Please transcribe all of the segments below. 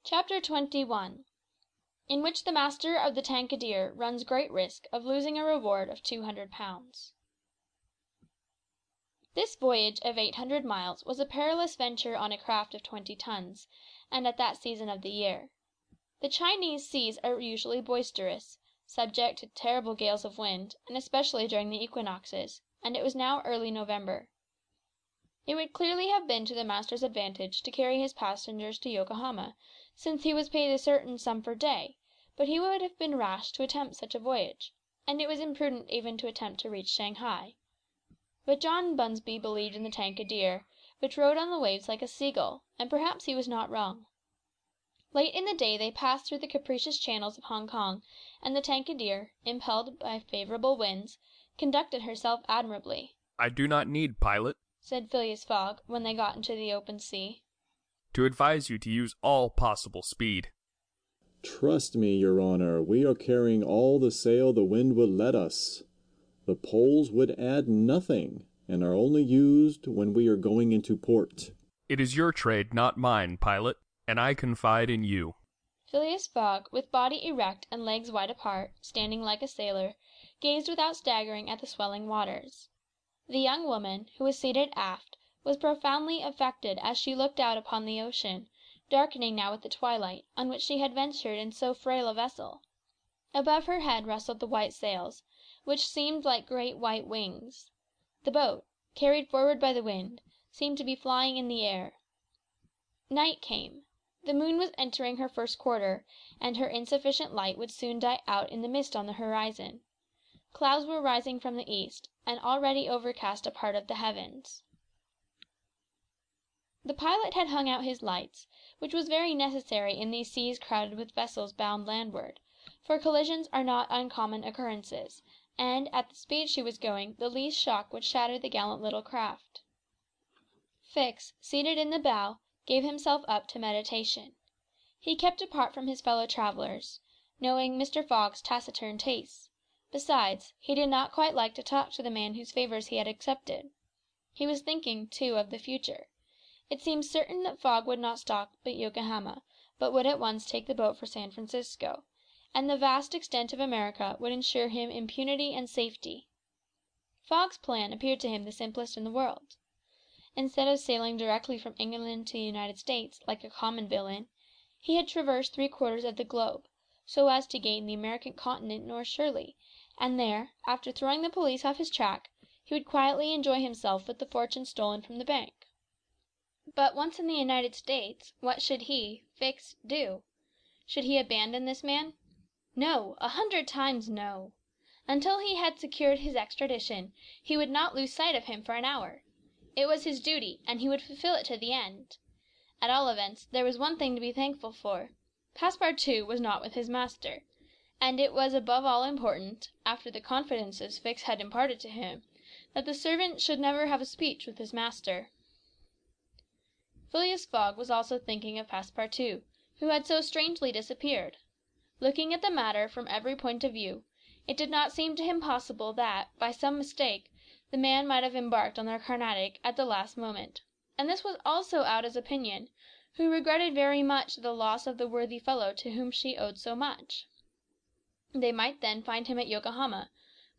Chapter 21. In which the master of the Tankadere runs great risk of losing a reward of £200. This voyage of 800 miles was a perilous venture on a craft of 20 tons, and at that season of the year. The Chinese seas are usually boisterous, subject to terrible gales of wind, and especially during the equinoxes, and it was now early November. It would clearly have been to the master's advantage to carry his passengers to Yokohama, since he was paid a certain sum per day, but he would have been rash to attempt such a voyage, and it was imprudent even to attempt to reach Shanghai. But John Bunsby believed in the Tankadere, which rode on the waves like a seagull, and perhaps he was not wrong. Late in the day they passed through the capricious channels of Hong Kong, and the Tankadere, impelled by favourable winds, conducted herself admirably. "I do not need, pilot," said Phileas Fogg, when they got into the open sea, "to advise you to use all possible speed." "Trust me, your honour, we are carrying all the sail the wind will let us. The poles would add nothing, and are only used when we are going into port." "It is your trade, not mine, pilot, and I confide in you." Phileas Fogg, with body erect and legs wide apart, standing like a sailor, gazed without staggering at the swelling waters. The young woman, who was seated aft, was profoundly affected as she looked out upon the ocean, darkening now with the twilight, on which she had ventured in so frail a vessel. Above her head rustled the white sails, which seemed like great white wings. The boat, carried forward by the wind, seemed to be flying in the air. Night came. The moon was entering her first quarter, and her insufficient light would soon die out in the mist on the horizon. Clouds were rising from the east, and already overcast a part of the heavens. The pilot had hung out his lights, which was very necessary in these seas crowded with vessels bound landward, for collisions are not uncommon occurrences, and, at the speed she was going, the least shock would shatter the gallant little craft. Fix, seated in the bow, gave himself up to meditation. He kept apart from his fellow travellers, knowing Mr. Fogg's taciturn tastes. Besides, he did not quite like to talk to the man whose favours he had accepted. He was thinking, too, of the future. It seemed certain that Fogg would not stop at Yokohama, but would at once take the boat for San Francisco, and the vast extent of America would ensure him impunity and safety. Fogg's plan appeared to him the simplest in the world. Instead of sailing directly from England to the United States, like a common villain, he had traversed 3/4 of the globe, so as to gain the American continent more surely, and there, after throwing the police off his track, he would quietly enjoy himself with the fortune stolen from the bank. But once in the United States, what should he, Fix, do? Should he abandon this man? No, 100 times no. Until he had secured his extradition, he would not lose sight of him for an hour. It was his duty, and he would fulfil it to the end. At all events, there was one thing to be thankful for. Passepartout was not with his master, and it was above all important, after the confidences Fix had imparted to him, that the servant should never have a speech with his master. Phileas Fogg was also thinking of Passepartout, who had so strangely disappeared. Looking at the matter from every point of view, it did not seem to him possible that, by some mistake, the man might have embarked on the Carnatic at the last moment, and this was also Ada's opinion, who regretted very much the loss of the worthy fellow to whom she owed so much. They might then find him at Yokohama,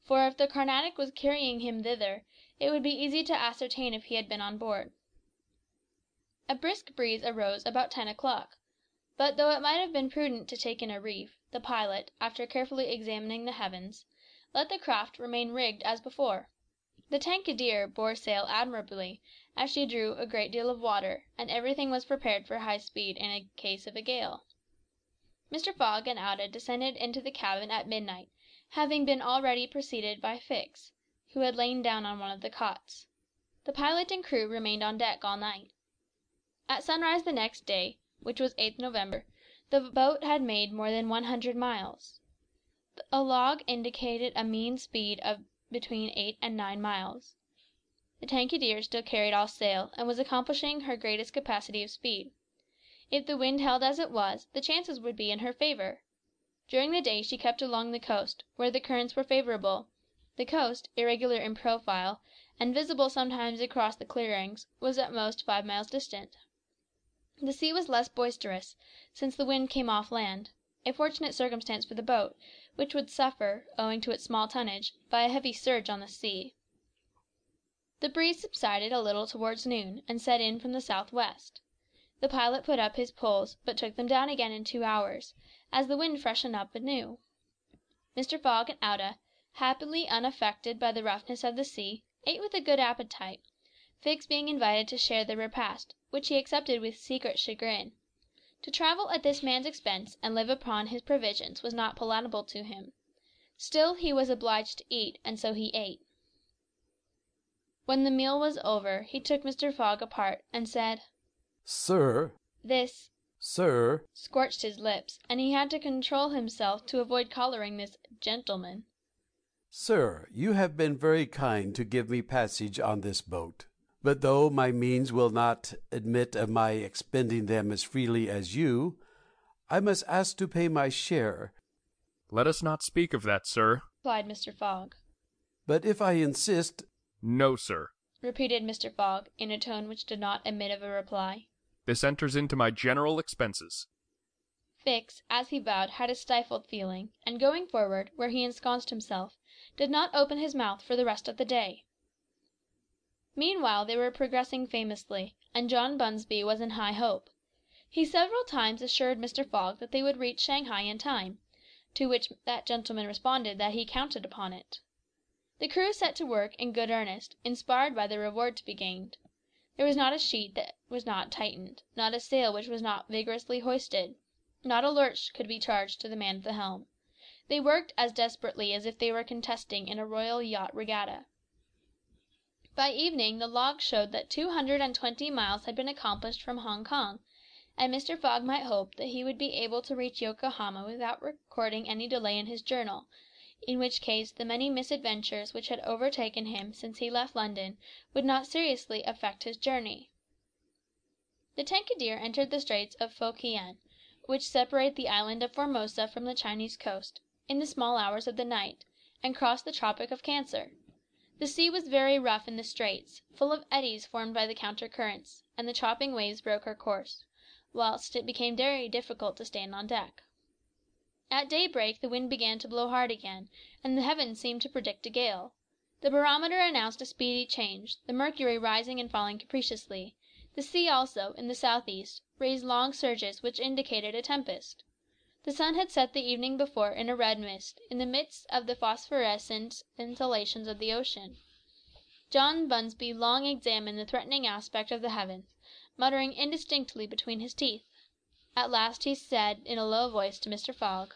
for if the Carnatic was carrying him thither, it would be easy to ascertain if he had been on board. A brisk breeze arose about 10 o'clock, but though it might have been prudent to take in a reef, the pilot, after carefully examining the heavens, let the craft remain rigged as before. The Tankadere bore sail admirably, as she drew a great deal of water, and everything was prepared for high speed in case of a gale. Mr. Fogg and Ada descended into the cabin at midnight, having been already preceded by Fix, who had lain down on one of the cots. The pilot and crew remained on deck all night. At sunrise the next day, which was 8th November, the boat had made more than 100 miles. A log indicated a mean speed of between 8 and 9 miles. The Tankadere still carried all sail, and was accomplishing her greatest capacity of speed. If the wind held as it was, the chances would be in her favour. During the day she kept along the coast, where the currents were favourable. The coast, irregular in profile, and visible sometimes across the clearings, was at most 5 miles distant. The sea was less boisterous, since the wind came off land, a fortunate circumstance for the boat, which would suffer, owing to its small tonnage, by a heavy surge on the sea. The breeze subsided a little towards noon, and set in from the south-west. The pilot put up his poles, but took them down again in 2 hours, as the wind freshened up anew. Mr. Fogg and Auda, happily unaffected by the roughness of the sea, ate with a good appetite, Fix being invited to share the repast, which he accepted with secret chagrin. To travel at this man's expense and live upon his provisions was not palatable to him. Still he was obliged to eat, and so he ate. When the meal was over, he took Mr. Fogg apart, and said, "Sir, This sir, scorched his lips, and he had to control himself to avoid collaring this gentleman. sir, you have been very kind to give me passage on this boat. But though my means will not admit of my expending them as freely as you, I must ask to pay my share. Let us not speak of that, sir. Replied Mr. Fogg. But if I insist, No, sir. Repeated Mr. Fogg, in a tone which did not admit of a reply. This enters into my general expenses. Fix, as he bowed, had a stifled feeling, and going forward, where he ensconced himself, did not open his mouth for the rest of the day. Meanwhile they were progressing famously, and John Bunsby was in high hope. He several times assured Mr. Fogg that they would reach Shanghai in time, to which that gentleman responded that he counted upon it. The crew set to work in good earnest, inspired by the reward to be gained. There was not a sheet that was not tightened, not a sail which was not vigorously hoisted, not a lurch could be charged to the man at the helm. They worked as desperately as if they were contesting in a royal yacht regatta. By evening the log showed that 220 miles had been accomplished from Hong Kong, and Mr. Fogg might hope that he would be able to reach Yokohama without recording any delay in his journal, in which case the many misadventures which had overtaken him since he left London would not seriously affect his journey. The Tankadere entered the Straits of Fo Kien, which separate the island of Formosa from the Chinese coast, in the small hours of the night, and crossed the Tropic of Cancer. The sea was very rough in the straits, full of eddies formed by the counter currents, and the chopping waves broke her course, whilst it became very difficult to stand on deck. At daybreak the wind began to blow hard again, and the heavens seemed to predict a gale. The barometer announced a speedy change, the mercury rising and falling capriciously. The sea also, in the southeast, raised long surges which indicated a tempest. The sun had set the evening before in a red mist, in the midst of the phosphorescent scintillations of the ocean. John Bunsby long examined the threatening aspect of the heavens, muttering indistinctly between his teeth. At last he said in a low voice to Mr. Fogg,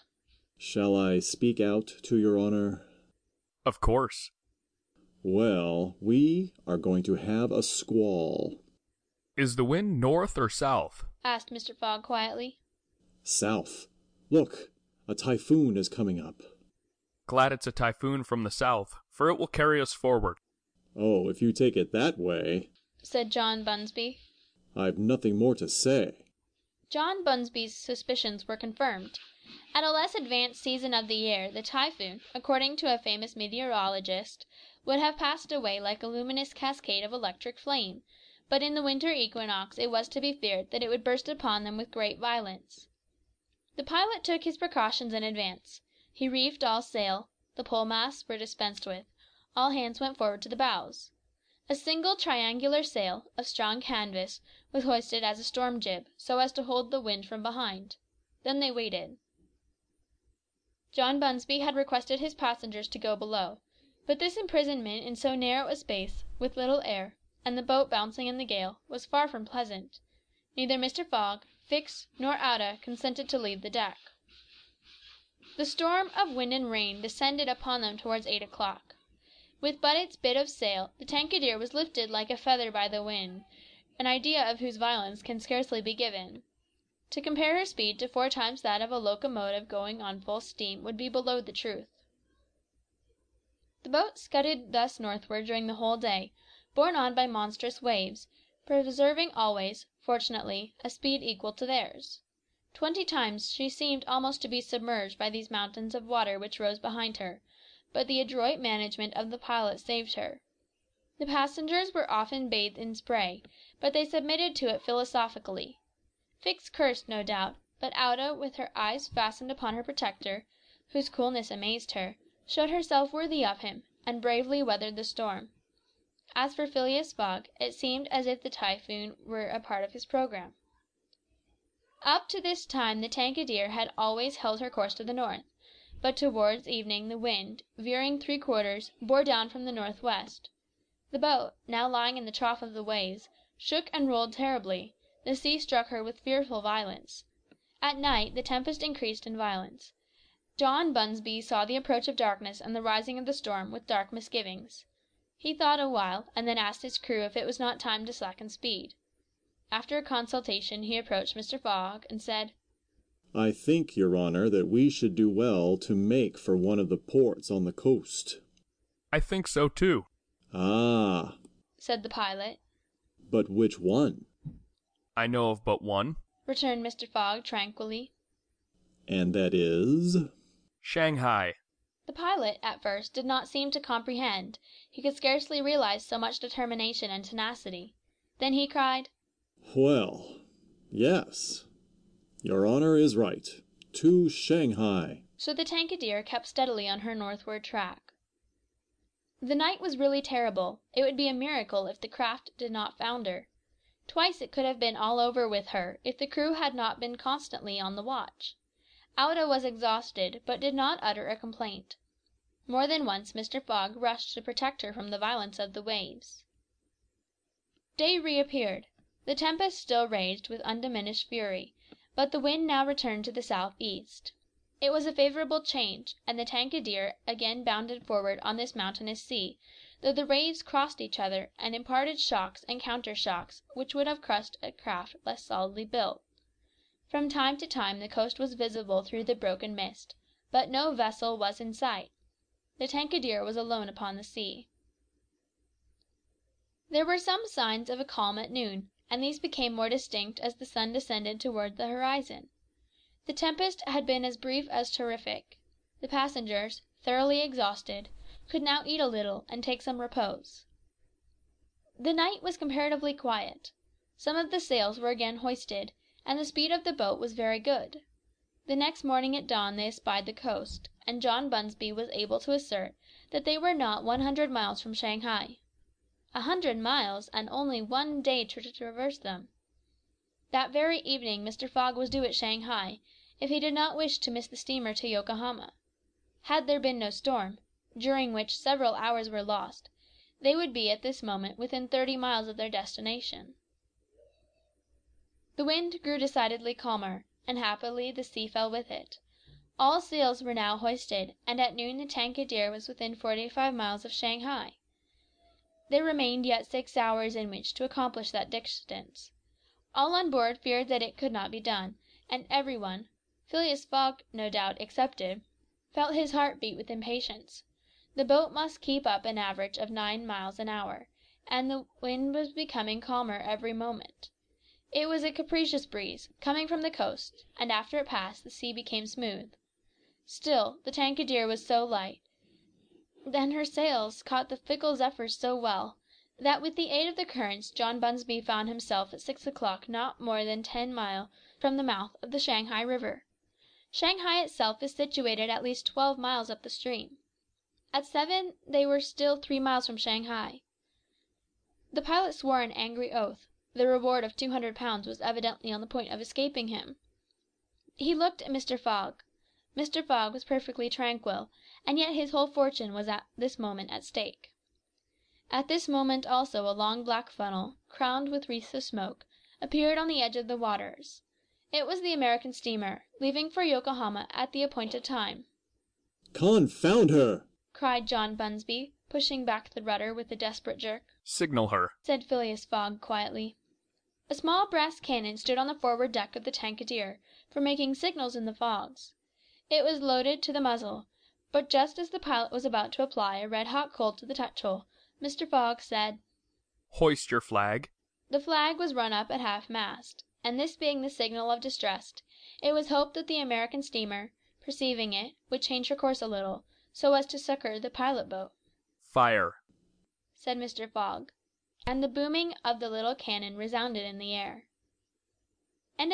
"Shall I speak out to your honour?" Of course. "Well, we are going to have a squall." Is the wind north or south? asked Mr. Fogg quietly. "South. Look, a typhoon is coming up." Glad it's a typhoon from the south, for it will carry us forward. "Oh, if you take it that way," said John Bunsby. "I've nothing more to say." John Bunsby's suspicions were confirmed. At a less advanced season of the year, the typhoon, according to a famous meteorologist, would have passed away like a luminous cascade of electric flame, but in the winter equinox it was to be feared that it would burst upon them with great violence. The pilot took his precautions in advance. He reefed all sail, the pole masts were dispensed with, all hands went forward to the bows. A single triangular sail, of strong canvas, was hoisted as a storm jib, so as to hold the wind from behind. Then they waited. John Bunsby had requested his passengers to go below, but this imprisonment in so narrow a space, with little air, and the boat bouncing in the gale, was far from pleasant. Neither Mr. Fogg, Fix, nor Auda consented to leave the deck. The storm of wind and rain descended upon them towards 8 o'clock. With but its bit of sail, the Tankadere was lifted like a feather by the wind, an idea of whose violence can scarcely be given. To compare her speed to 4 times that of a locomotive going on full steam would be below the truth. The boat scudded thus northward during the whole day, borne on by monstrous waves, preserving always, fortunately, a speed equal to theirs. 20 times she seemed almost to be submerged by these mountains of water which rose behind her, but the adroit management of the pilot saved her. The passengers were often bathed in spray, but they submitted to it philosophically. Fix cursed, no doubt, but Auda, with her eyes fastened upon her protector, whose coolness amazed her, showed herself worthy of him, and bravely weathered the storm. As for Phileas Fogg, it seemed as if the Typhoon were a part of his programme. Up to this time the Tankadere had always held her course to the north, but towards evening the wind, veering 3/4, bore down from the northwest. The boat, now lying in the trough of the waves, shook and rolled terribly; the sea struck her with fearful violence. At night the tempest increased in violence. John Bunsby saw the approach of darkness and the rising of the storm with dark misgivings. He thought a while, and then asked his crew if it was not time to slacken speed. After a consultation he approached Mr. Fogg and said, "I think, your honour, that we should do well to make for one of the ports on the coast." I think so too. "Ah," said the pilot. "but which one?" I know of but one. Returned Mr. Fogg tranquilly. "And that is?" Shanghai. The pilot, at first, did not seem to comprehend. He could scarcely realize so much determination and tenacity. Then he cried, "Well, yes. Your honour is right. To Shanghai." So the Tankadere kept steadily on her northward track. The night was really terrible. It would be a miracle if the craft did not founder. Twice it could have been all over with her if the crew had not been constantly on the watch. Auda was exhausted, but did not utter a complaint. More than once Mr. Fogg rushed to protect her from the violence of the waves. Day reappeared. The tempest still raged with undiminished fury, but the wind now returned to the south-east. It was a favourable change, and the Tankadere again bounded forward on this mountainous sea, though the waves crossed each other and imparted shocks and counter-shocks which would have crushed a craft less solidly built. From time to time the coast was visible through the broken mist, but no vessel was in sight. The Tankadere was alone upon the sea. There were some signs of a calm at noon, and these became more distinct as the sun descended towards the horizon. The tempest had been as brief as terrific. The passengers, thoroughly exhausted, could now eat a little and take some repose. The night was comparatively quiet. Some of the sails were again hoisted, and the speed of the boat was very good. The next morning at dawn they espied the coast, and John Bunsby was able to assert that they were not 100 miles from Shanghai. 100 miles, and only 1 day to traverse them! That very evening Mr. Fogg was due at Shanghai, if he did not wish to miss the steamer to Yokohama. Had there been no storm, during which several hours were lost, they would be at this moment within 30 miles of their destination. The wind grew decidedly calmer, and happily the sea fell with it. All sails were now hoisted, and at noon the Tankadere was within 45 miles of Shanghai. There remained yet 6 hours in which to accomplish that distance. All on board feared that it could not be done, and every one, Phileas Fogg no doubt excepted, felt his heart beat with impatience. The boat must keep up an average of 9 miles an hour, and the wind was becoming calmer every moment. It was a capricious breeze, coming from the coast, and after it passed the sea became smooth. Still, the Tankadere was so light, and her sails caught the fickle zephyrs so well, that with the aid of the currents John Bunsby found himself at 6 o'clock not more than 10 miles from the mouth of the Shanghai River. Shanghai itself is situated at least 12 miles up the stream. At 7 they were still 3 miles from Shanghai. The pilot swore an angry oath. The reward of £200 was evidently on the point of escaping him. He looked at Mr. Fogg. Mr. Fogg was perfectly tranquil, and yet his whole fortune was at this moment at stake. At this moment also a long black funnel, crowned with wreaths of smoke, appeared on the edge of the waters. It was the American steamer, leaving for Yokohama at the appointed time. "Confound her!" cried John Bunsby, pushing back the rudder with a desperate jerk. Signal her. Said Phileas Fogg quietly. A small brass cannon stood on the forward deck of the Tankadere, for making signals in the fogs. It was loaded to the muzzle, but just as the pilot was about to apply a red-hot coal to the touch-hole, Mr. Fogg said, "Hoist your flag." The flag was run up at half-mast, and this being the signal of distress, it was hoped that the American steamer, perceiving it, would change her course a little, so as to succour the pilot-boat. "Fire," said Mr. Fogg, and the booming of the little cannon resounded in the air.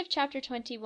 CHAPTER 22